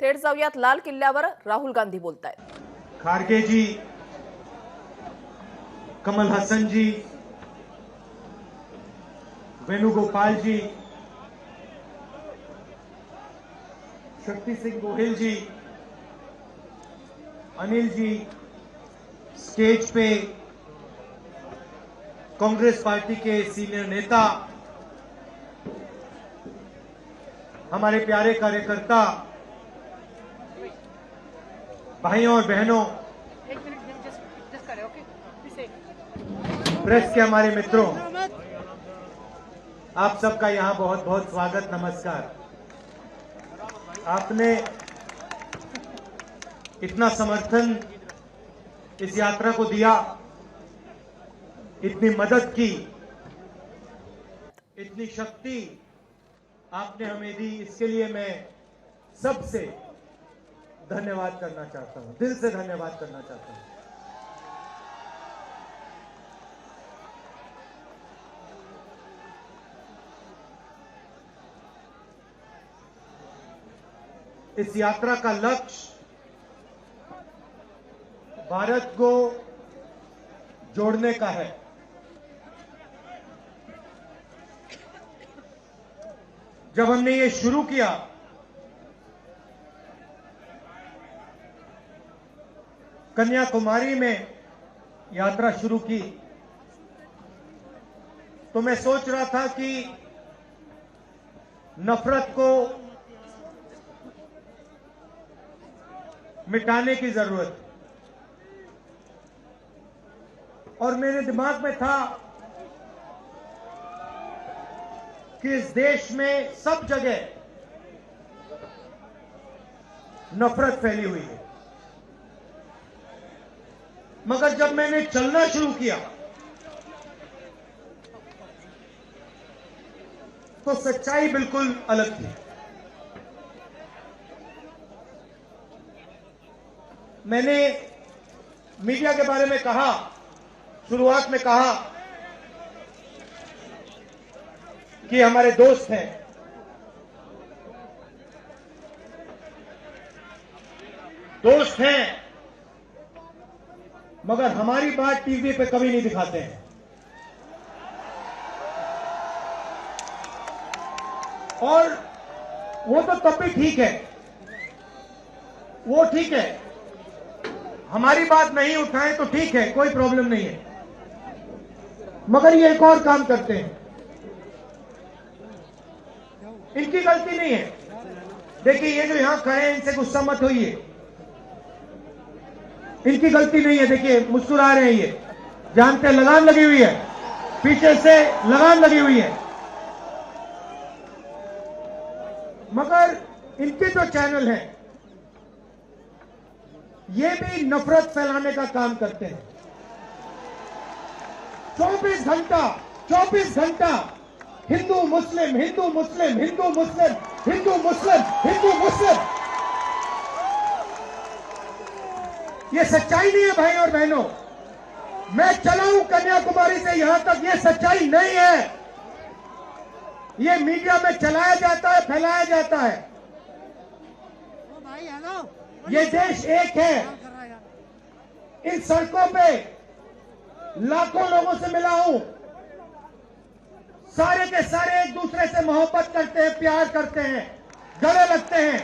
थेट जाऊयात लाल किल्ल्यावर. राहुल गांधी बोलतायत. खारगे जी, कमल हसन जी, वेणुगोपाल जी, शक्ति सिंह गोहिल जी, अनिल जी, स्टेज पे कांग्रेस पार्टी के सीनियर नेता, हमारे प्यारे कार्यकर्ता, भाइयों और बहनों, प्रेस के हमारे मित्रों, आप सबका यहां बहुत बहुत स्वागत, नमस्कार। आपने इतना समर्थन इस यात्रा को दिया, इतनी मदद की, इतनी शक्ति आपने हमें दी, इसके लिए मैं सबसे धन्यवाद करना चाहता हूं, दिल से धन्यवाद करना चाहता हूं। इस यात्रा का लक्ष्य भारत को जोड़ने का है। जब हमने ये शुरू किया, कन्याकुमारी में यात्रा शुरू की, तो मैं सोच रहा था कि नफरत को मिटाने की जरूरत है। और मेरे दिमाग में था कि इस देश में सब जगह नफरत फैली हुई है, मगर जब मैंने चलना शुरू किया तो सच्चाई बिल्कुल अलग थी। मैंने मीडिया के बारे में कहा, शुरुआत में कहा कि हमारे दोस्त हैं, मगर हमारी बात टीवी पे कभी नहीं दिखाते हैं। और वो तो तब भी ठीक है, वो ठीक है, हमारी बात नहीं उठाएं तो ठीक है, कोई प्रॉब्लम नहीं है, मगर ये एक और काम करते हैं, इनकी गलती नहीं है। देखिए, ये जो यहां खड़े हैं, इनसे गुस्सा मत होइए, इनकी गलती नहीं है। देखिए, मुस्कुरा रहे हैं, ये जानते हैं लगाम लगी हुई है, पीछे से लगाम लगी हुई है, मगर इनके जो चैनल हैं ये भी नफरत फैलाने का काम करते हैं। 24 घंटा हिंदू मुस्लिम, हिंदू मुस्लिम, हिंदू मुस्लिम, हिंदू मुस्लिम, हिंदू मुस्लिम। ये सच्चाई नहीं है भाई और बहनों। मैं चला हूं कन्याकुमारी से यहां तक, ये सच्चाई नहीं है। ये मीडिया में चलाया जाता है, फैलाया जाता है। ये देश एक है। इन सड़कों पे लाखों लोगों से मिला हूं, सारे के सारे एक दूसरे से मोहब्बत करते हैं, प्यार करते हैं, गले लगते हैं।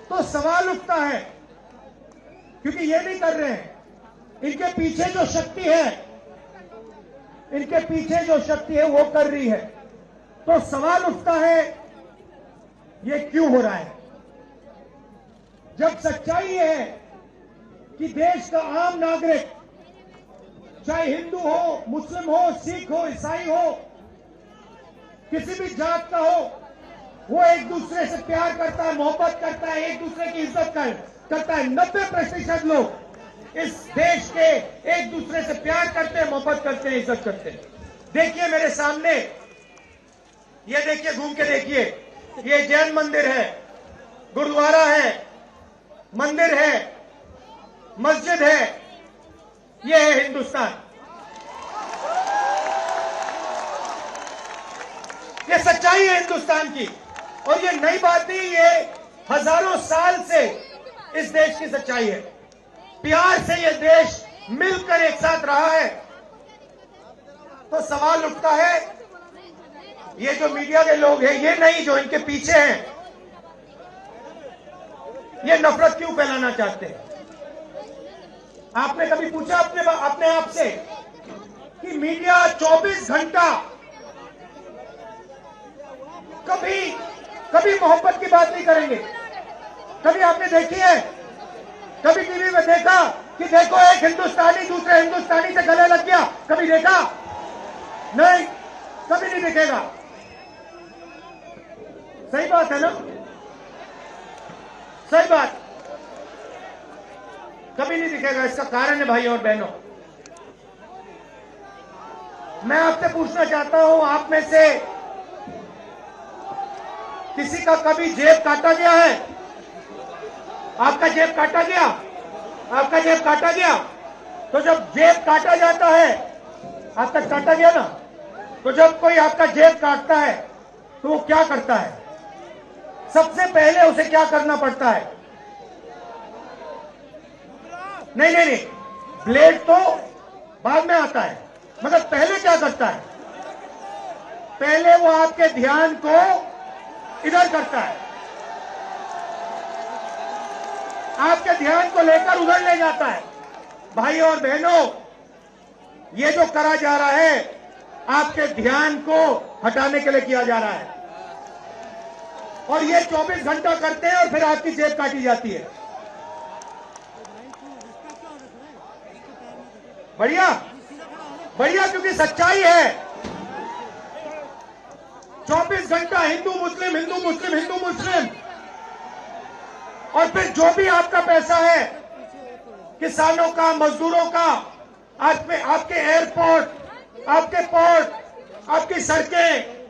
तो सवाल उठता है, क्योंकि ये नहीं कर रहे हैं, इनके पीछे जो शक्ति है, इनके पीछे जो शक्ति है वो कर रही है। तो सवाल उठता है, ये क्यों हो रहा है? जब सच्चाई ये है कि देश का आम नागरिक, चाहे हिंदू हो, मुस्लिम हो, सिख हो, ईसाई हो, किसी भी जात का हो, वो एक दूसरे से प्यार करता है, मोहब्बत करता है, एक दूसरे की इज्जत करता है। 90% लोग इस देश के एक दूसरे से प्यार करते हैं, मोहब्बत करते हैं, इज्जत करते हैं। देखिए मेरे सामने, ये देखिए, घूम के देखिए, ये जैन मंदिर है, गुरुद्वारा है, मंदिर है, मस्जिद है, ये है हिंदुस्तान। ये सच्चाई है हिंदुस्तान की। और ये नई बात नहीं, ये हजारों साल से इस देश की सच्चाई है। प्यार से ये देश मिलकर एक साथ रहा है। तो सवाल उठता है, ये जो मीडिया के लोग हैं, ये नहीं जो इनके पीछे हैं, ये नफरत क्यों फैलाना चाहते हैं? आपने कभी पूछा अपने आप से कि मीडिया 24 घंटा कभी मोहब्बत की बात नहीं करेंगे? कभी आपने देखी है? कभी टीवी में देखा कि देखो एक हिंदुस्तानी दूसरे हिंदुस्तानी से गले लग गया? कभी देखा? नहीं, कभी नहीं दिखेगा। सही बात है ना? सही बात, कभी नहीं दिखेगा। इसका कारण है भाई और बहनों, मैं आपसे पूछना चाहता हूं, आप में से किसी का कभी जेब काटा गया है? आपका जेब काटा गया? आपका जेब काटा गया? तो जब जेब काटा जाता है, आपका काटा गया ना, तो जब कोई आपका जेब काटता है तो वो क्या करता है? सबसे पहले उसे क्या करना पड़ता है? नहीं, ब्लेड तो बाद में आता है, मगर पहले क्या करता है? पहले वो आपके ध्यान को इधर करता है, आपके ध्यान को लेकर उधर ले जाता है। भाई और बहनों, ये जो करा जा रहा है, आपके ध्यान को हटाने के लिए किया जा रहा है। और ये 24 घंटा करते हैं और फिर आपकी जेब काटी जाती है। बढ़िया बढ़िया, क्योंकि सच्चाई है। 24 घंटा हिंदू मुस्लिम, हिंदू मुस्लिम, हिंदू मुस्लिम। और फिर जो भी आपका पैसा है, किसानों का, मजदूरों का, आपके एयरपोर्ट, आपके पोर्ट, आपकी सड़कें,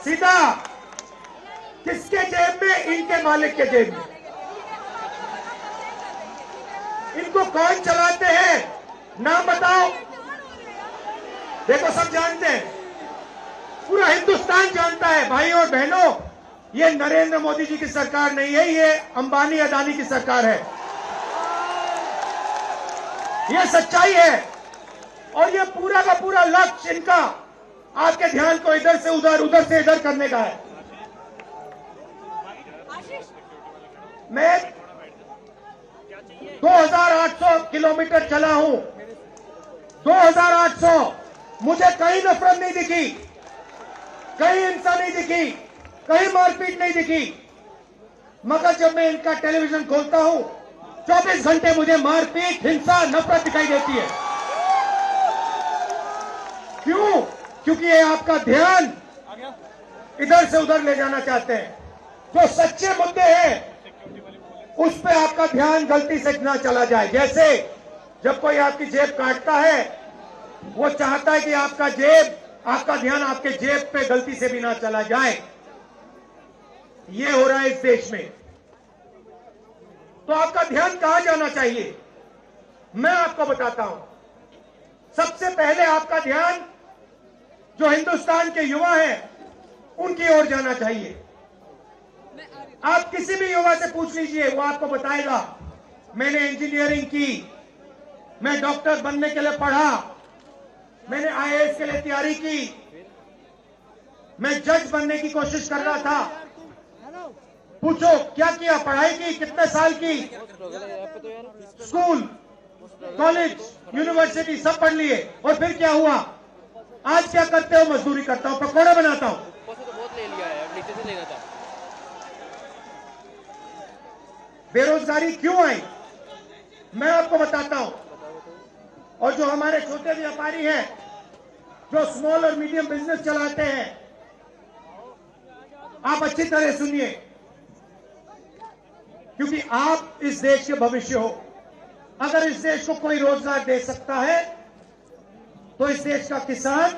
सीधा किसके जेब में? इनके मालिक के जेब में। इनको कौन चलाते हैं? नाम बताओ। देखो, सब जानते हैं, पूरा हिंदुस्तान जानता है। भाई और बहनों, ये नरेंद्र मोदी जी की सरकार नहीं है, ये अंबानी अदानी की सरकार है। ये सच्चाई है। और ये पूरा का पूरा लक्ष्य इनका आपके ध्यान को इधर से उधर, उधर से इधर करने का है। मैं 2800 किलोमीटर चला हूं, 2800। मुझे कहीं नफरत नहीं दिखी, कहीं हिंसा नहीं दिखी, कहीं मारपीट नहीं दिखी। मगर जब मैं इनका टेलीविजन खोलता हूं, 24 घंटे मुझे मारपीट, हिंसा, नफरत दिखाई देती है। क्यों? क्योंकि ये आपका ध्यान इधर से उधर ले जाना चाहते हैं। जो सच्चे मुद्दे हैं उस पे आपका ध्यान गलती से ना चला जाए। जैसे जब कोई आपकी जेब काटता है, वो चाहता है कि आपका ध्यान आपके जेब पे गलती से भी ना चला जाए। ये हो रहा है इस देश में। तो आपका ध्यान कहां जाना चाहिए? मैं आपको बताता हूं। सबसे पहले आपका ध्यान जो हिंदुस्तान के युवा हैं उनकी ओर जाना चाहिए। आप किसी भी युवा से पूछ लीजिए, वो आपको बताएगा, मैंने इंजीनियरिंग की, मैं डॉक्टर बनने के लिए पढ़ा, मैंने आईएएस के लिए तैयारी की, मैं जज बनने की कोशिश कर रहा था। पूछो क्या किया? पढ़ाई की? कितने साल की? स्कूल, कॉलेज, यूनिवर्सिटी सब पढ़ लिए। और फिर क्या हुआ? आज क्या करते हो? मजदूरी करता हूं, पकौड़ा बनाता हूं। बेरोजगारी क्यों आई? मैं आपको बताता हूं। और जो हमारे छोटे व्यापारी हैं, जो स्मॉल और मीडियम बिजनेस चलाते हैं, आप अच्छी तरह सुनिए, क्योंकि आप इस देश के भविष्य हो। अगर इस देश को कोई रोजगार दे सकता है तो इस देश का किसान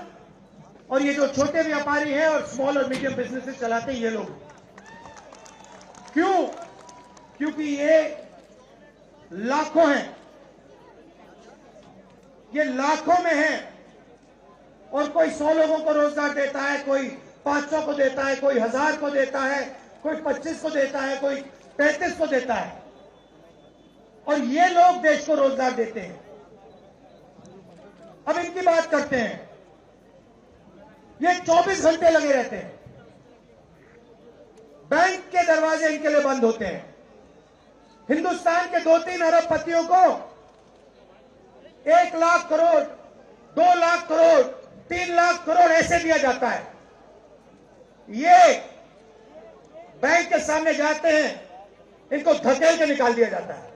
और ये जो छोटे व्यापारी हैं और स्मॉल और मीडियम बिजनेसेस चलाते हैं, ये लोग। क्यों? क्योंकि ये लाखों हैं, ये लाखों में है और कोई 100 लोगों को रोजगार देता है, कोई 500 को देता है, कोई 1000 को देता है, कोई 25 को देता है, कोई 33 को देता है और ये लोग देश को रोजगार देते हैं। अब इनकी बात करते हैं। ये 24 घंटे लगे रहते हैं, बैंक के दरवाजे इनके लिए बंद होते हैं। हिंदुस्तान के 2-3 अरबपतियों को 1 लाख करोड़, 2 लाख करोड़, 3 लाख करोड़ ऐसे दिया जाता है। ये बैंक के सामने जाते हैं, इनको धकेल के निकाल दिया जाता है।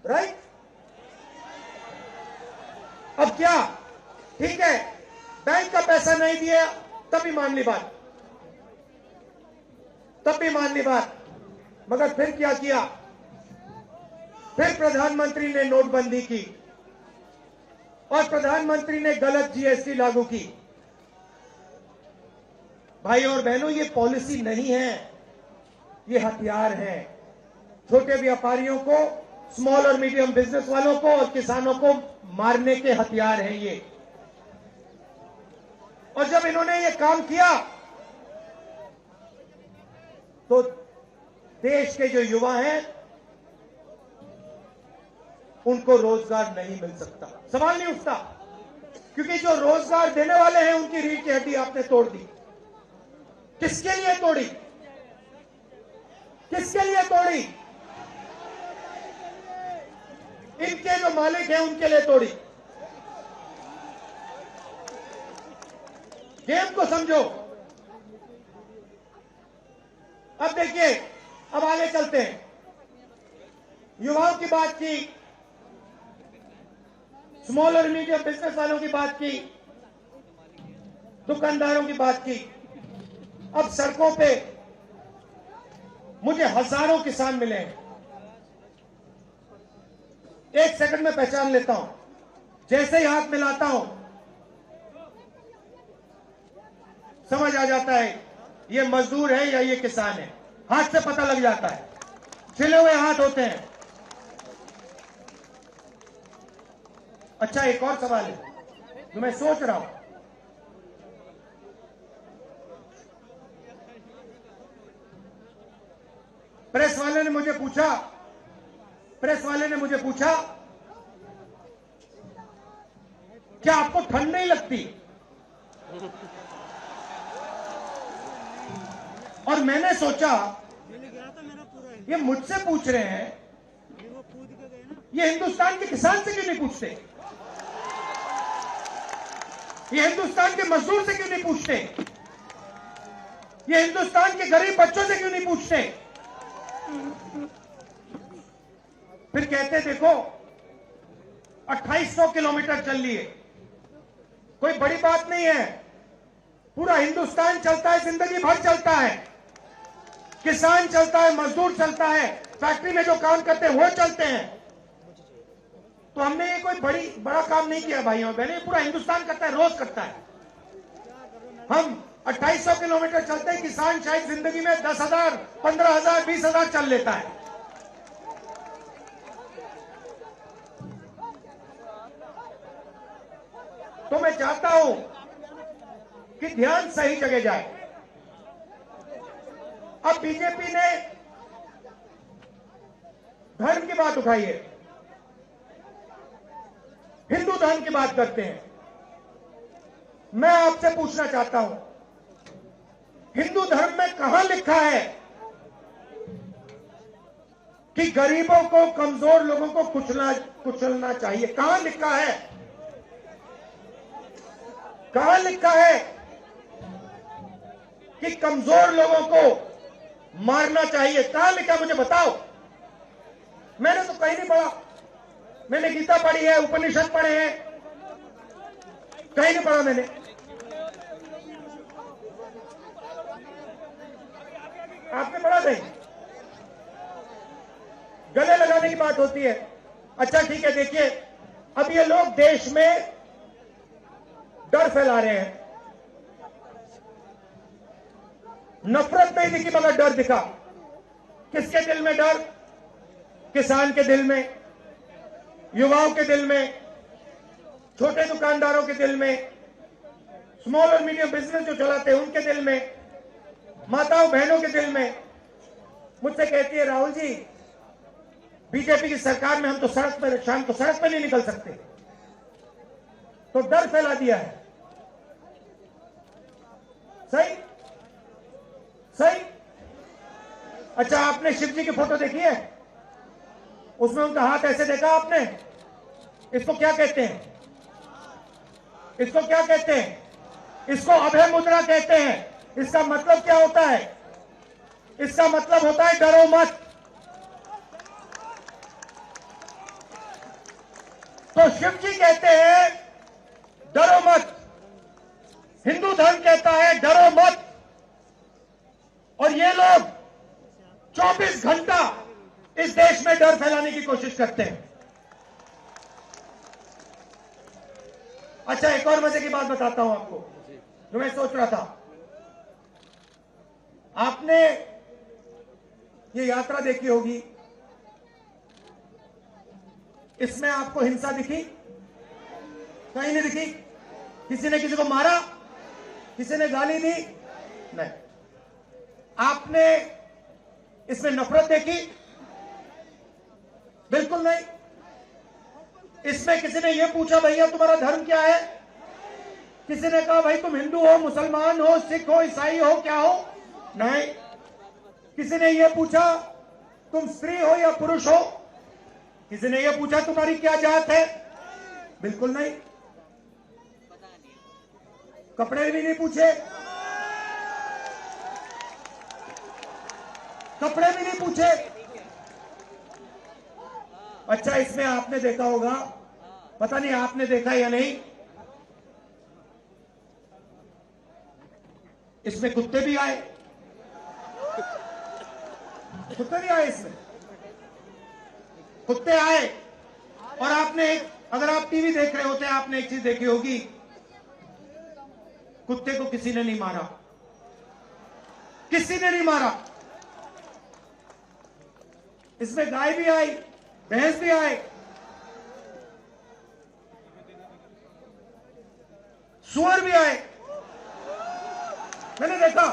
राइट? अब क्या? ठीक है, बैंक का पैसा नहीं दिया तब भी मान ली बात, तब भी मान ली बात। मगर फिर क्या किया? फिर प्रधानमंत्री ने नोटबंदी की और प्रधानमंत्री ने गलत जीएसटी लागू की। भाई और बहनों, ये पॉलिसी नहीं है, ये हथियार है। छोटे व्यापारियों को, स्मॉल और मीडियम बिजनेस वालों को और किसानों को मारने के हथियार हैं ये। और जब इन्होंने ये काम किया तो देश के जो युवा हैं उनको रोजगार नहीं मिल सकता, सवाल नहीं उठता, क्योंकि जो रोजगार देने वाले हैं उनकी रीढ़ की हड्डी आपने तोड़ दी। किसके लिए तोड़ी? किसके लिए तोड़ी? इनके जो मालिक हैं उनके लिए तोड़ी। गेम को समझो। अब देखिए, अब आगे चलते हैं। युवाओं की बात की, स्मॉल और मीडियम बिजनेस वालों की बात की, दुकानदारों की बात की। अब सड़कों पे मुझे हजारों किसान मिले हैं। 1 सेकंड में पहचान लेता हूं, जैसे ही हाथ मिलाता हूं समझ आ जाता है ये मजदूर है या ये किसान है। हाथ से पता लग जाता है, छिले हुए हाथ होते हैं। अच्छा, एक और सवाल है जो मैं सोच रहा हूं। प्रेस वाले ने मुझे पूछा क्या आपको ठंड नहीं लगती? और मैंने सोचा ये मुझसे पूछ रहे हैं, ये हिंदुस्तान के किसान से क्यों नहीं पूछते? ये हिंदुस्तान के मजदूर से क्यों नहीं पूछते? ये हिंदुस्तान के गरीब बच्चों से क्यों नहीं पूछते? फिर कहते देखो 2800 किलोमीटर चल लिए, कोई बड़ी बात नहीं है। पूरा हिंदुस्तान चलता है, जिंदगी भर चलता है। किसान चलता है, मजदूर चलता है, फैक्ट्री में जो काम करते हैं वो चलते हैं। तो हमने ये कोई बड़ा काम नहीं किया भाइयों बहनों, पूरा हिंदुस्तान करता है, रोज करता है। हम 2800 किलोमीटर चलते हैं, किसान शायद जिंदगी में 10,000, 15,000, 20,000 चल लेता है। तो मैं चाहता हूं कि ध्यान सही जगह जाए। अब बीजेपी ने धर्म की बात उठाई है, हिंदू धर्म की बात करते हैं। मैं आपसे पूछना चाहता हूं, हिंदू धर्म में कहां लिखा है कि गरीबों को, कमजोर लोगों को कुचलना चाहिए? कहां लिखा है? कहां लिखा है कि कमजोर लोगों को मारना चाहिए? कहां लिखा, मुझे बताओ। मैंने तो कहीं नहीं पढ़ा। मैंने गीता पढ़ी है, उपनिषद पढ़े हैं, कहीं नहीं पढ़ा मैंने। आपने पढ़ा नहीं? गले लगाने की बात होती है। अच्छा ठीक है, देखिए अब ये लोग देश में डर फैला रहे हैं। नफरत नहीं दिखी मगर डर दिखा। किसके दिल में डर? किसान के दिल में, युवाओं के दिल में, छोटे दुकानदारों के दिल में, स्मॉल और मीडियम बिजनेस जो चलाते हैं उनके दिल में, माताओं बहनों के दिल में, मुझसे कहती है राहुल जी बीजेपी की सरकार में हम तो सड़क पर शाम को सड़क पर नहीं निकल सकते, तो डर फैला दिया है। सही सही। अच्छा, आपने शिव जी की फोटो देखी है? उसमें उनका हाथ ऐसे देखा आपने? इसको क्या कहते हैं? इसको क्या कहते हैं? इसको अभय मुद्रा कहते हैं। इसका मतलब क्या होता है? इसका मतलब होता है डरो मत। तो शिव जी कहते हैं डरो मत, हिंदू धर्म कहता है डरो मत, और ये लोग 24 घंटा इस देश में डर फैलाने की कोशिश करते हैं। अच्छा, एक और मजे की बात बताता हूं आपको जो मैं सोच रहा था। आपने ये यात्रा देखी होगी, इसमें आपको हिंसा दिखी? कहीं नहीं दिखी। किसी ने किसी को मारा? किसी ने गाली दी? नहीं। आपने इसमें नफरत देखी? बिल्कुल नहीं। इसमें किसी ने यह पूछा भैया तुम्हारा धर्म क्या है? किसी ने कहा भाई तुम हिंदू हो, मुसलमान हो, सिख हो, ईसाई हो, क्या हो? नहीं। किसी ने यह पूछा तुम स्त्री हो या पुरुष हो? किसी ने यह पूछा तुम्हारी क्या जात है? बिल्कुल नहीं। कपड़े भी नहीं पूछे, कपड़े भी नहीं पूछे। अच्छा, इसमें आपने देखा होगा, पता नहीं आपने देखा या नहीं, इसमें कुत्ते भी आए। कुत्ते भी आए इसमें, कुत्ते आए। और आपने अगर आप टीवी देख रहे होते आपने एक चीज देखी होगी, कुत्ते को किसी ने नहीं मारा, किसी ने नहीं मारा। इसमें गाय भी आई, भैंस भी आए, सुअर भी आए, मैंने देखा।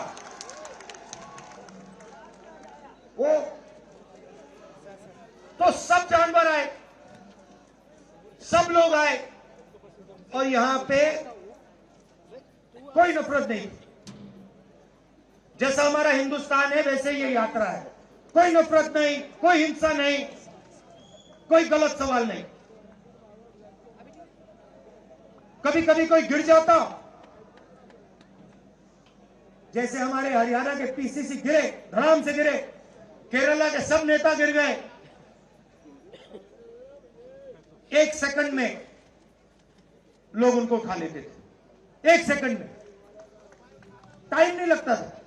वो तो सब जानवर आए, सब लोग आए, और यहां पे कोई नफरत नहीं। जैसा हमारा हिंदुस्तान है वैसे ये यात्रा है। कोई नफरत नहीं, कोई हिंसा नहीं, कोई गलत सवाल नहीं। कभी कभी कोई गिर जाता, जैसे हमारे हरियाणा के पीसीसी गिरे, धड़ाम से गिरे, केरला के सब नेता गिर गए, 1 सेकंड में लोग उनको उठा लेते थे। 1 सेकंड में, टाइम नहीं लगता था।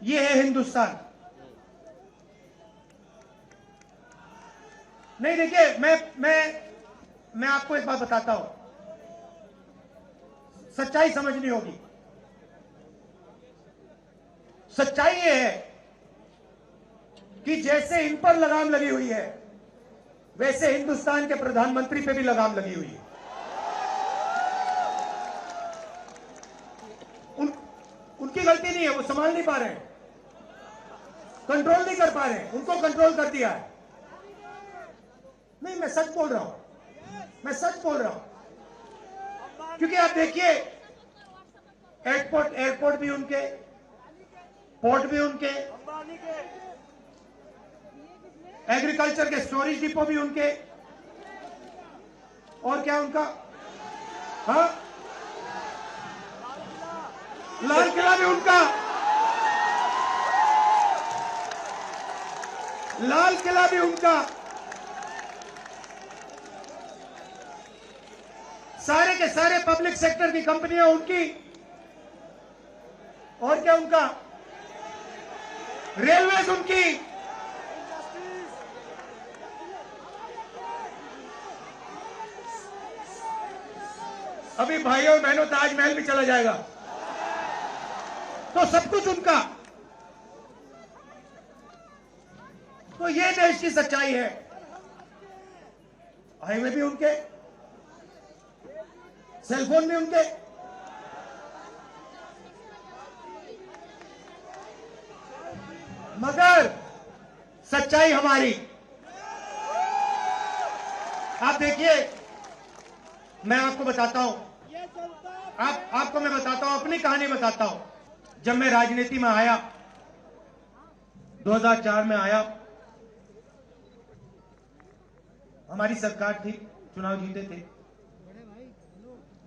ये है हिंदुस्तान। नहीं, देखिए, मैं आपको एक बात बताता हूं, सच्चाई समझनी होगी। सच्चाई ये है कि जैसे इन पर लगाम लगी हुई है, वैसे हिंदुस्तान के प्रधानमंत्री पे भी लगाम लगी हुई है। उनकी गलती नहीं है, वो संभाल नहीं पा रहे हैं, कंट्रोल नहीं कर पा रहे हैं, उनको कंट्रोल कर दिया है। नहीं, मैं सच बोल रहा हूं, मैं सच बोल रहा हूं। क्योंकि आप देखिए, एयरपोर्ट भी उनके, पोर्ट भी उनके, एग्रीकल्चर के स्टोरेज डिपो भी उनके, और क्या उनका, हाँ, लाल किला भी उनका, लाल किला भी उनका, सारे के सारे पब्लिक सेक्टर की कंपनियां उनकी, और क्या उनका, रेलवेज उनकी। अभी भाइयों और बहनों ताजमहल भी चला जाएगा, तो सब कुछ उनका। तो तो ये देश की सच्चाई है। हाईवे भी उनके, सेलफोन भी उनके, मगर सच्चाई हमारी। आप देखिए, मैं आपको बताता हूं, आपको मैं बताता हूं, अपनी कहानी बताता हूं। जब मैं राजनीति में आया, 2004 में आया, हमारी सरकार थी, चुनाव जीते थे,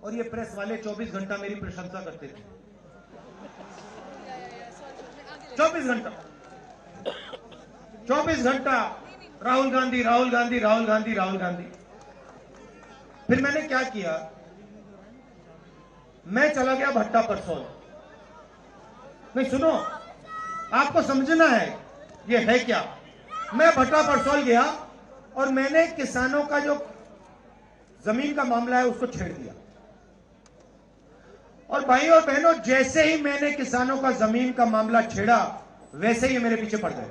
और ये प्रेस वाले 24 घंटा मेरी प्रशंसा करते थे। 24 घंटा 24 घंटा राहुल गांधी, राहुल गांधी, राहुल गांधी, राहुल गांधी। फिर मैंने क्या किया, मैं चला गया भट्टा परसौल। नहीं सुनो, आपको समझना है ये है क्या। मैं भट्टा परसौल गया और मैंने किसानों का जो जमीन का मामला है उसको छेड़ दिया। और भाई और बहनों, जैसे ही मैंने किसानों का जमीन का मामला छेड़ा, वैसे ही मेरे पीछे पड़ गए।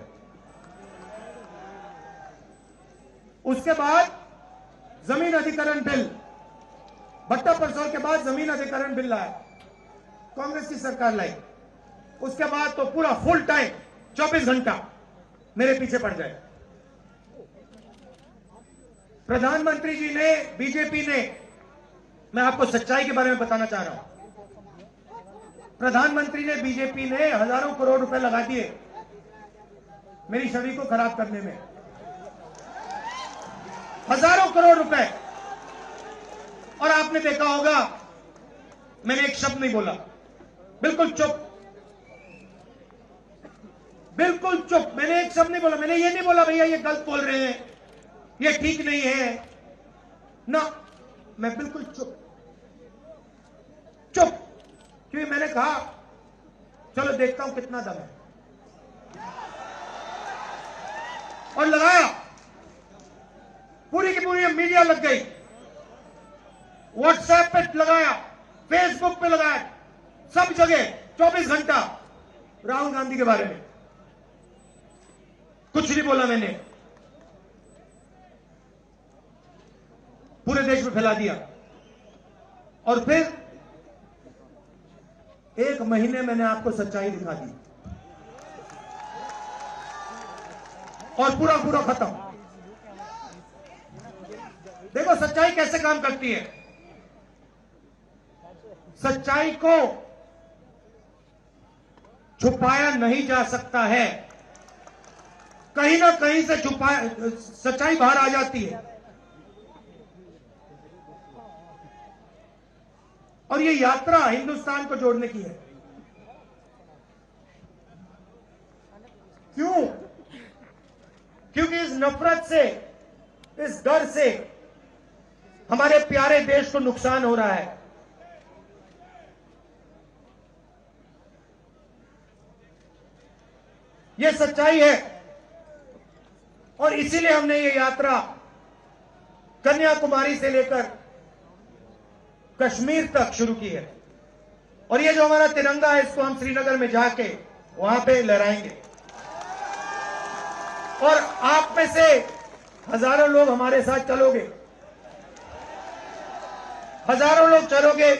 उसके बाद जमीन अधिग्रहण बिल, भट्टा परसौल के बाद जमीन अधिग्रहण बिल लाया, कांग्रेस की सरकार लाई। उसके बाद तो पूरा फुल टाइम 24 घंटा मेरे पीछे पड़ गए। प्रधानमंत्री जी ने, बीजेपी ने, मैं आपको सच्चाई के बारे में बताना चाह रहा हूं, प्रधानमंत्री ने, बीजेपी ने हजारों करोड़ रुपए लगा दिए मेरी छवि को खराब करने में। हजारों करोड़ रुपए। और आपने देखा होगा, मैंने एक शब्द नहीं बोला, बिल्कुल चुप, बिल्कुल चुप। मैंने एक शब्द नहीं बोला। मैंने ये नहीं बोला भैया ये गलत बोल रहे हैं, ये ठीक नहीं है ना, मैं बिल्कुल चुप, चुप। क्योंकि मैंने कहा चलो देखता हूं कितना दम है, और लगाया। पूरी की पूरी मीडिया लग गई, व्हाट्सएप पे लगाया, फेसबुक पे लगाया, सब जगह 24 घंटा राहुल गांधी के बारे में। कुछ नहीं बोला मैंने, पूरे देश में फैला दिया। और फिर एक महीने मैंने आपको सच्चाई दिखा दी, और पूरा पूरा खत्म। देखो सच्चाई कैसे काम करती है। सच्चाई को छुपाया नहीं जा सकता है, कहीं ना कहीं से सच्चाई बाहर आ जाती है। और ये यात्रा हिंदुस्तान को जोड़ने की है। क्यों? क्योंकि इस नफरत से, इस डर से हमारे प्यारे देश को नुकसान हो रहा है। यह सच्चाई है, और इसीलिए हमने ये यात्रा कन्याकुमारी से लेकर कश्मीर तक शुरू की है। और ये जो हमारा तिरंगा है, इसको हम श्रीनगर में जाके वहां पे लहराएंगे। और आप में से हजारों लोग हमारे साथ चलोगे, हजारों लोग चलोगे।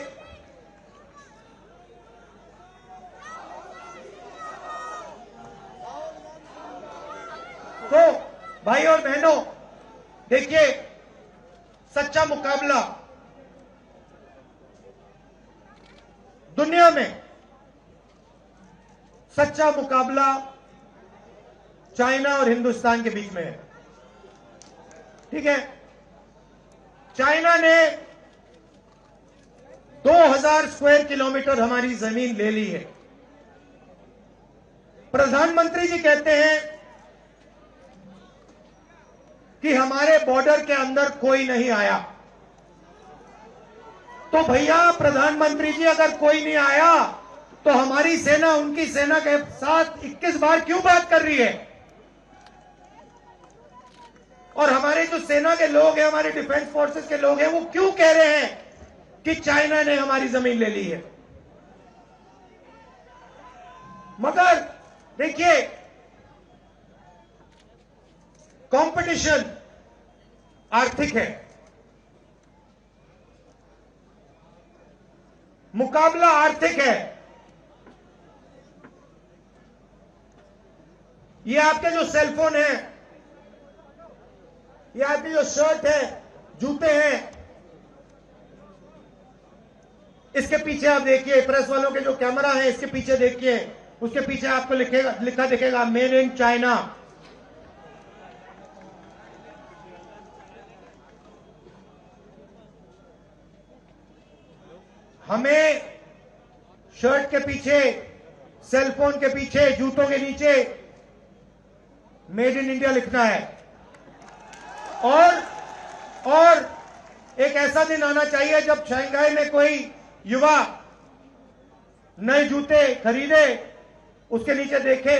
तो भाई और बहनों, देखिए, सच्चा मुकाबला दुनिया में, सच्चा मुकाबला चाइना और हिंदुस्तान के बीच में है। ठीक है, चाइना ने 2000 स्क्वायर किलोमीटर हमारी जमीन ले ली है। प्रधानमंत्री जी कहते हैं कि हमारे बॉर्डर के अंदर कोई नहीं आया। तो भैया प्रधानमंत्री जी, अगर कोई नहीं आया तो हमारी सेना उनकी सेना के साथ 21 बार क्यों बात कर रही है? और हमारे जो सेना के लोग हैं, हमारे डिफेंस फोर्सेस के लोग हैं, वो क्यों कह रहे हैं कि चाइना ने हमारी जमीन ले ली है? मगर देखिए, कंपटीशन आर्थिक है, मुकाबला आर्थिक है। ये आपके जो सेलफोन है, ये आपकी जो शर्ट है, जूते हैं, इसके पीछे आप देखिए, प्रेस वालों के जो कैमरा है इसके पीछे देखिए, उसके पीछे आपको लिखा दिखेगा मेड इन चाइना। हमें शर्ट के पीछे, सेलफोन के पीछे, जूतों के नीचे मेड इन इंडिया लिखना है। और एक ऐसा दिन आना चाहिए जब शंघाई में कोई युवा नए जूते खरीदे, उसके नीचे देखे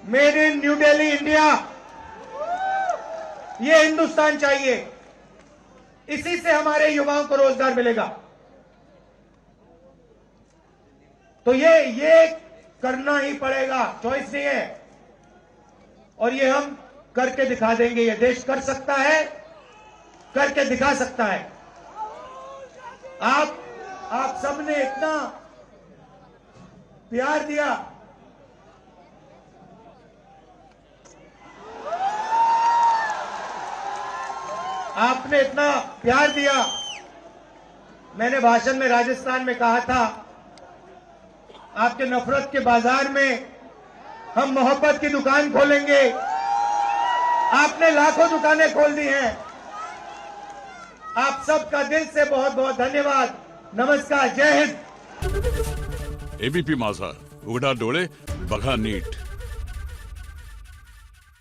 made in new Delhi India. ये हिंदुस्तान चाहिए, इसी से हमारे युवाओं को रोजगार मिलेगा। तो ये करना ही पड़ेगा, चॉइस नहीं है। और ये हम करके दिखा देंगे। ये देश कर सकता है, करके दिखा सकता है। आप सबने इतना प्यार दिया, आपने इतना प्यार दिया। मैंने भाषण में राजस्थान में कहा था, आपके नफरत के बाजार में हम मोहब्बत की दुकान खोलेंगे। आपने लाखों दुकानें खोल दी हैं। आप सबका दिल से बहुत बहुत धन्यवाद। नमस्कार, जय हिंद। एबीपी माझा, उघडा डोळे बघा नीट।